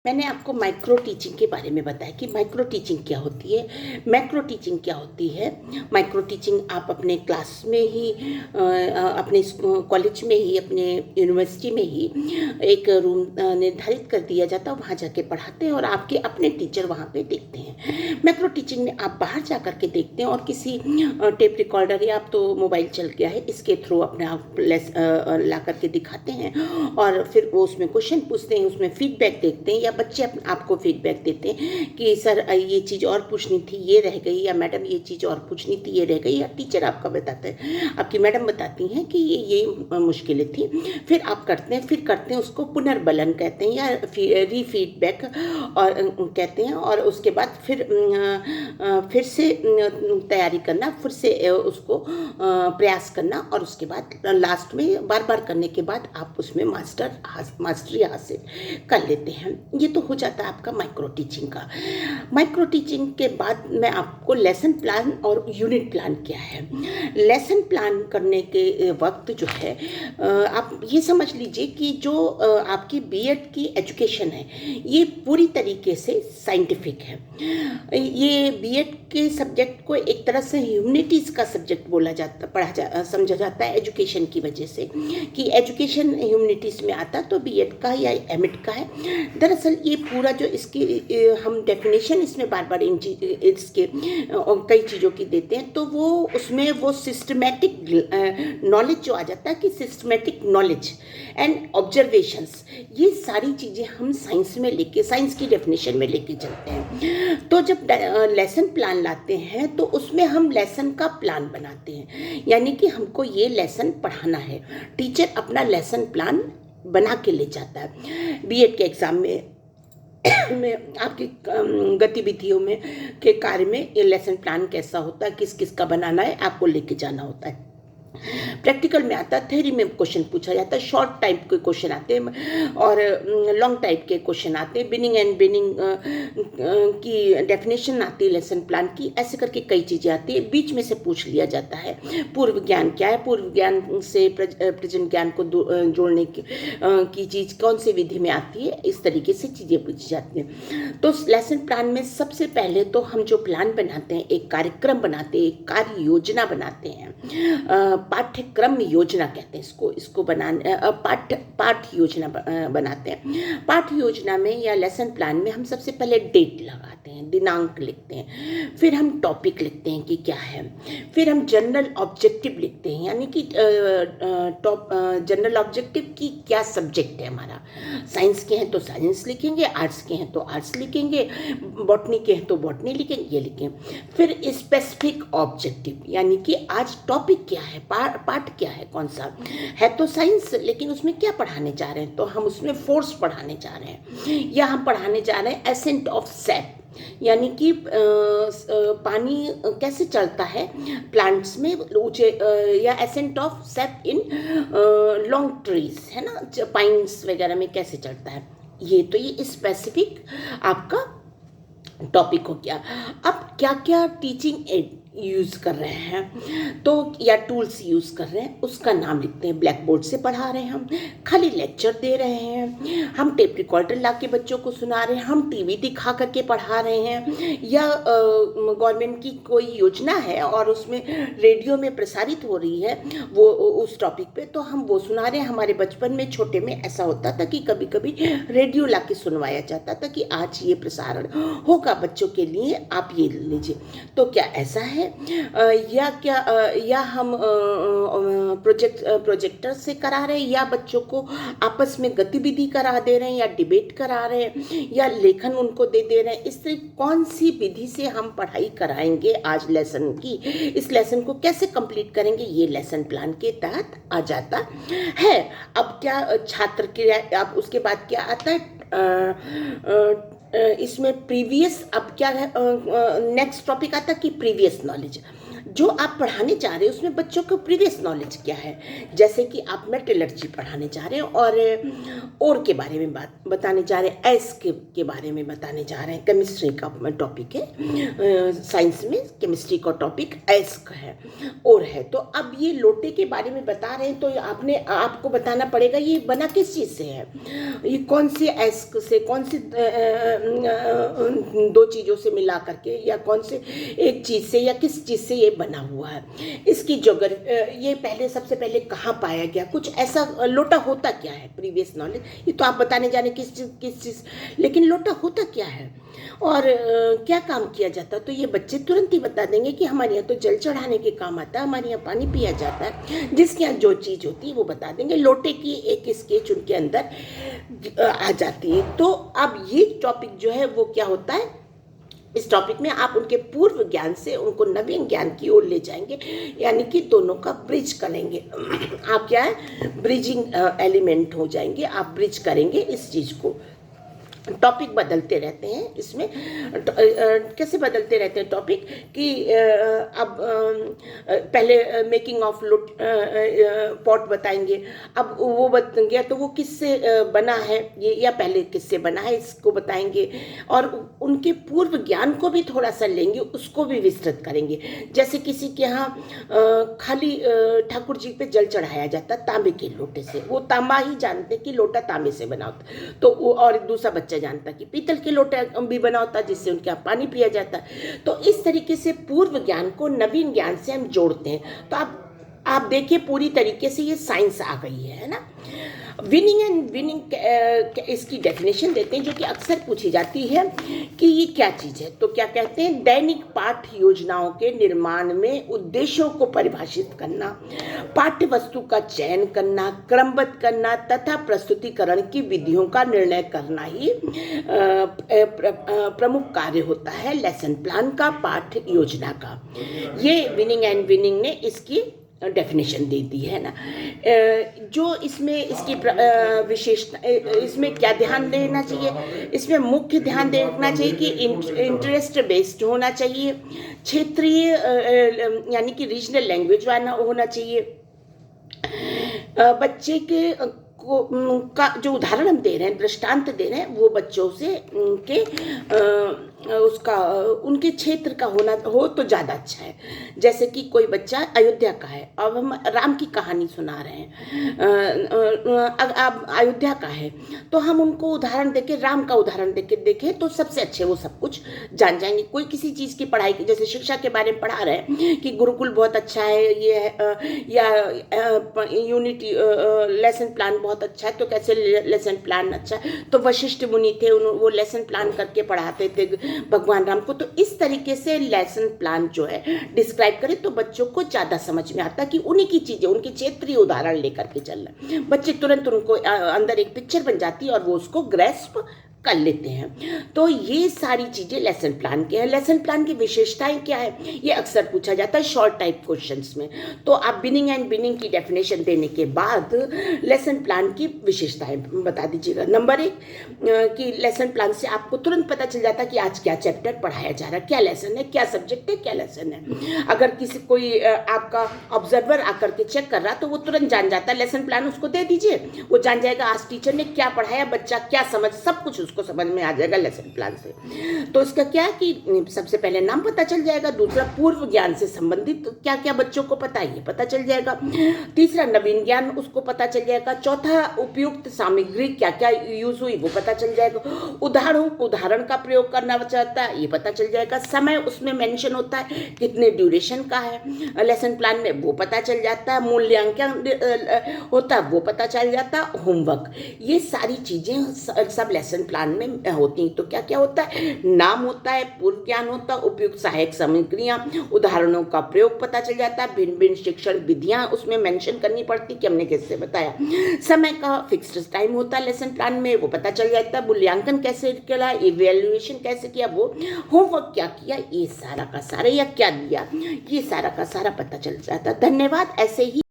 मैंने आपको micro teaching के बारे में बताया कि माइक्रो टीचिंग क्या होती है, मैक्रो टीचिंग क्या होती है। माइक्रो टीचिंग आप अपने क्लास में ही अपने कॉलेज में ही, अपने यूनिवर्सिटी में ही एक रूम निर्धारित कर दिया जाता है, वहाँ जाके पढ़ाते हैं और आपके अपने टीचर वहाँ पे देखते हैं। मैक्रो टीचिंग में आप बाहर जा कर के देखते हैं और किसी टेप रिकॉर्डर या अब तो मोबाइल चल गया है, इसके थ्रू अपने आप ला करके दिखाते हैं और फिर वो उसमें क्वेश्चन पूछते हैं, उसमें फीडबैक देखते हैं या बच्चे आपको फीडबैक देते हैं कि सर ये चीज़ और पूछनी थी, ये रह गई, या मैडम ये चीज़ और पूछनी थी, ये रह गई, या टीचर आपका बताता है, आपकी मैडम बताती हैं कि ये मुश्किलें थी। फिर आप करते हैं उसको पुनर्बलन कहते हैं या रीफीडबैक और कहते हैं। और उसके बाद फिर से तैयारी करना, फिर से उसको प्रयास करना और उसके बाद लास्ट में बार बार करने के बाद आप उसमें मास्टरी हासिल कर लेते हैं। ये तो हो जाता है आपका माइक्रो टीचिंग का। माइक्रो टीचिंग के बाद मैं आपको लेसन प्लान और यूनिट प्लान क्या है। लेसन प्लान करने के वक्त जो है आप ये समझ लीजिए कि जो आपकी बीएड की एजुकेशन है ये पूरी तरीके से साइंटिफिक है। ये बीएड के सब्जेक्ट को एक तरह से ह्यूमैनिटीज़ का सब्जेक्ट समझा जाता है एजुकेशन की वजह से कि एजुकेशन ह्यूमैनिटीज़ में आता तो बीएड का या एमएड का है। दरअसल ये पूरा जो इसकी हम डेफिनेशन इसमें बार बार इसके कई चीज़ों की देते हैं तो वो उसमें वो सिस्टमैटिक नॉलेज जो आ जाता है कि सिस्टमैटिक नॉलेज एंड ऑब्जर्वेशंस, ये सारी चीज़ें हम साइंस की डेफिनेशन में लेके चलते हैं। तो जब लेसन प्लान लाते हैं तो उसमें हम लेसन का प्लान बनाते हैं, यानी कि हमको ये लेसन पढ़ाना है। टीचर अपना लेसन प्लान बना के ले जाता है। बीएड के एग्ज़ाम में आपकी गतिविधियों में के कार्य में ये लेसन प्लान कैसा होता है, किस किस का बनाना है, आपको लेके जाना होता है। प्रैक्टिकल में आता है, थ्योरी में क्वेश्चन पूछा जाता है, शॉर्ट टाइप के क्वेश्चन आते हैं और लॉन्ग टाइप के क्वेश्चन आते हैं। बिनिंग एंड बिनिंग की डेफिनेशन आती है लेसन प्लान की, ऐसे करके कई चीज़ें आती है। बीच में से पूछ लिया जाता है पूर्व ज्ञान क्या है, पूर्व ज्ञान से प्रेजेंट ज्ञान को जोड़ने की चीज़ कौन सी विधि में आती है, इस तरीके से चीज़ें पूछी जाती हैं। तो लेसन प्लान में सबसे पहले तो हम जो प्लान बनाते हैं, एक कार्यक्रम बनाते हैं, एक कार्य योजना बनाते हैं। पाठ्यक्रम योजना कहते हैं इसको बनाने पाठ्य योजना बनाते हैं। पाठ्य योजना में या लेसन प्लान में हम सबसे पहले डेट लगाते हैं, दिनांक लिखते हैं, फिर हम टॉपिक लिखते हैं कि क्या है, फिर हम जनरल ऑब्जेक्टिव लिखते हैं, यानी कि जनरल ऑब्जेक्टिव की क्या सब्जेक्ट है हमारा। साइंस के हैं तो साइंस लिखेंगे, आर्ट्स के हैं तो आर्ट्स लिखेंगे, बॉटनी के हैं तो बॉटनी लिखेंगे, ये लिखें। फिर स्पेसिफिक ऑब्जेक्टिव, यानी कि आज टॉपिक क्या है, पाठ क्या है, कौन सा है, तो साइंस, लेकिन उसमें क्या पढ़ाने जा रहे हैं, तो हम उसमें फोर्स पढ़ाने जा रहे हैं या हम पढ़ाने जा रहे हैं एसेंट ऑफ सैप, यानी कि पानी कैसे चलता है प्लांट्स में ऊंचे, या ascent of SAP in long trees है ना, पाइन्स वगैरह में कैसे चलता है। ये स्पेसिफिक आपका टॉपिक हो गया। अब क्या क्या टीचिंग एड यूज़ कर रहे हैं तो या टूल्स यूज़ कर रहे हैं उसका नाम लिखते हैं। ब्लैक बोर्ड से पढ़ा रहे हैं, हम खाली लेक्चर दे रहे हैं, हम टेप रिकॉर्डर ला के बच्चों को सुना रहे हैं, हम टीवी दिखा करके पढ़ा रहे हैं, या गवर्नमेंट की कोई योजना है और उसमें रेडियो में प्रसारित हो रही है वो उस टॉपिक पे, तो हम वो सुना रहे हैं। हमारे बचपन में छोटे में ऐसा होता था कि कभी कभी रेडियो ला के सुनवाया जाता था कि आज ये प्रसारण होगा बच्चों के लिए, आप ये लीजिए। तो क्या ऐसा है या हम प्रोजेक्टर से करा रहे हैं, या बच्चों को आपस में गतिविधि करा दे रहे हैं, या डिबेट करा रहे हैं, या लेखन उनको दे रहे हैं। इस तरह कौन सी विधि से हम पढ़ाई कराएंगे आज लेसन की, इस लेसन को कैसे कंप्लीट करेंगे, ये लेसन प्लान के तहत आ जाता है। अब क्या छात्र के, अब उसके बाद क्या आता है इसमें प्रीवियस, अब क्या है नेक्स्ट टॉपिक आता है कि प्रीवियस नॉलेज। जो आप पढ़ाने जा रहे हैं उसमें बच्चों को प्रीवियस नॉलेज क्या है। जैसे कि आप मेटलर्जी पढ़ाने जा रहे हैं और के बारे में बताने जा रहे हैं, एस के बारे में बताने जा रहे हैं। केमिस्ट्री का टॉपिक है, साइंस में केमिस्ट्री का टॉपिक एस का है और है। तो अब ये लोटे के बारे में बता रहे हैं तो आपको बताना पड़ेगा ये बना किस चीज़ से है, ये कौन से एस से, कौन सी दो चीज़ों से मिला करके, या कौन से एक चीज़ से, या किस चीज़ से ये बना हुआ है। इसकी ये सबसे पहले कहाँ पाया गया, कुछ ऐसा। लोटा होता क्या है, प्रीवियस नॉलेज, ये तो आप बताने जाने किस चीज़, लेकिन लोटा होता क्या है और क्या काम किया जाता है, तो ये बच्चे तुरंत ही बता देंगे कि हमारे यहाँ तो जल चढ़ाने के काम आता है, हमारे यहाँ पानी पिया जाता है। जिसके यहाँ जो चीज़ होती है वो बता देंगे। लोटे की एक स्केच उनके अंदर आ जाती है। तो अब ये टॉपिक जो है वो क्या होता है, इस टॉपिक में आप उनके पूर्व ज्ञान से उनको नवीन ज्ञान की ओर ले जाएंगे, यानी कि दोनों का ब्रिज करेंगे। आप क्या है, ब्रिजिंग एलिमेंट हो जाएंगे, आप ब्रिज करेंगे इस चीज़ को। टॉपिक बदलते रहते हैं इसमें। कैसे बदलते रहते हैं टॉपिक कि अब पहले मेकिंग ऑफ पॉट बताएंगे, अब वो बन गया तो वो किससे बना है ये, या पहले किससे बना है इसको बताएंगे, और उनके पूर्व ज्ञान को भी थोड़ा सा लेंगे, उसको भी विस्तृत करेंगे। जैसे किसी के यहाँ खाली ठाकुर जी पे जल चढ़ाया जाता तांबे के लोटे से, वो तांबा ही जानते कि लोटा तांबे से बना होता, तो और दूसरा बच्चा जानता कि पीतल के लोटे भी बना होता जिससे उनके यहाँ पानी पिया जाता है। तो इस तरीके से पूर्व ज्ञान को नवीन ज्ञान से हम जोड़ते हैं। तो आप देखिए पूरी तरीके से ये साइंस आ गई है ना। विनिंग एंड विनिंग इसकी डेफिनेशन देते हैं जो कि अक्सर पूछी जाती है कि ये क्या चीज़ है। तो क्या कहते हैं, दैनिक पाठ योजनाओं के निर्माण में उद्देश्यों को परिभाषित करना, पाठ्य वस्तु का चयन करना, क्रमबद्ध करना तथा प्रस्तुतिकरण की विधियों का निर्णय करना ही प्रमुख कार्य होता है लेसन प्लान का, पाठ्य योजना का। ये विनिंग एंड विनिंग ने इसकी डेफिनेशन दे दी है ना। जो इसमें इसकी विशेषता, इसमें क्या ध्यान देना चाहिए, इसमें मुख्य ध्यान देना चाहिए कि इंटरेस्ट बेस्ड होना चाहिए, क्षेत्रीय यानी कि रीजनल लैंग्वेज वाला होना चाहिए। बच्चे का जो उदाहरण हम दे रहे हैं, दृष्टांत दे रहे हैं, वो बच्चों से उनके क्षेत्र का हो तो ज़्यादा अच्छा है। जैसे कि कोई बच्चा अयोध्या का है, अब हम राम की कहानी सुना रहे हैं, अब अयोध्या का है, तो हम उनको उदाहरण देके, राम का उदाहरण देखें तो सबसे अच्छे वो सब कुछ जान जाएंगे। कोई किसी चीज़ की पढ़ाई, जैसे शिक्षा के बारे में पढ़ा रहे हैं कि गुरुकुल बहुत अच्छा है, ये है, या यूनिटी लेसन प्लान बहुत अच्छा है, तो कैसे लेसन प्लान अच्छा है, तो वशिष्ठ मुनि थे, वो लेसन प्लान करके पढ़ाते थे भगवान राम को। तो इस तरीके से लेसन प्लान जो है डिस्क्राइब करें तो बच्चों को ज़्यादा समझ में आता कि उन्हीं की चीज़ें, उनके क्षेत्रीय उदाहरण लेकर के चलना, बच्चे तुरंत उनको अंदर एक पिक्चर बन जाती है और वो उसको ग्रेस्प कर लेते हैं। तो ये सारी चीज़ें लेसन प्लान के हैं। लेसन प्लान की विशेषताएं क्या है, ये अक्सर पूछा जाता है शॉर्ट टाइप क्वेश्चंस में। तो आप बिनिंग एंड बिनिंग की डेफिनेशन देने के बाद लेसन प्लान की विशेषताएं बता दीजिएगा। नंबर 1 कि लेसन प्लान से आपको तुरंत पता चल जाता है कि आज क्या चैप्टर पढ़ाया जा रहा है, क्या लेसन है, क्या सब्जेक्ट है, क्या लेसन है। अगर कोई आपका ऑब्जर्वर आकर के चेक कर रहा तो वो तुरंत जान जाता है। लेसन प्लान उसको दे दीजिए, वो जान जाएगा आज टीचर ने क्या पढ़ाया, बच्चा क्या समझ, सब कुछ उसको समझ में आ जाएगा लेसन प्लान से। तो इसका क्या है कि सबसे पहले नाम पता चल जाएगा, दूसरा पूर्व ज्ञान से संबंधित क्या क्या बच्चों को पता है ये पता चल जाएगा, तीसरा नवीन ज्ञान उसको पता चल जाएगा, चौथा उपयुक्त सामग्री क्या क्या यूज हुई वो पता चल जाएगा, उदाहरण का प्रयोग करना चाहता है ये पता चल जाएगा, समय उसमें मेंशन होता है कितने ड्यूरेशन का है लेसन प्लान में वो पता चल जाता है, मूल्यांकन होता है वो पता चल जाता है, होमवर्क, ये सारी चीजें सब लेसन प्लान में होती हैं। तो क्या क्या होता है, नाम होता है, पूर्व ज्ञान होता है, उपयुक्त सहायक सामग्रियां, उदाहरणों का प्रयोग पता चल जाता है, भिन्न भिन्न शिक्षण विधियां उसमें मेंशन करनी पड़ती कि हमने कैसे बताया, समय का फिक्स्ड टाइम होता है लेसन प्लान में वो पता चल जाता है, मूल्यांकन कैसे किया, इवैल्यूएशन कैसे किया, वो होमवर्क क्या किया, ये सारा का सारा या क्या दिया, ये सारा का सारा पता चल जाता है। धन्यवाद। ऐसे ही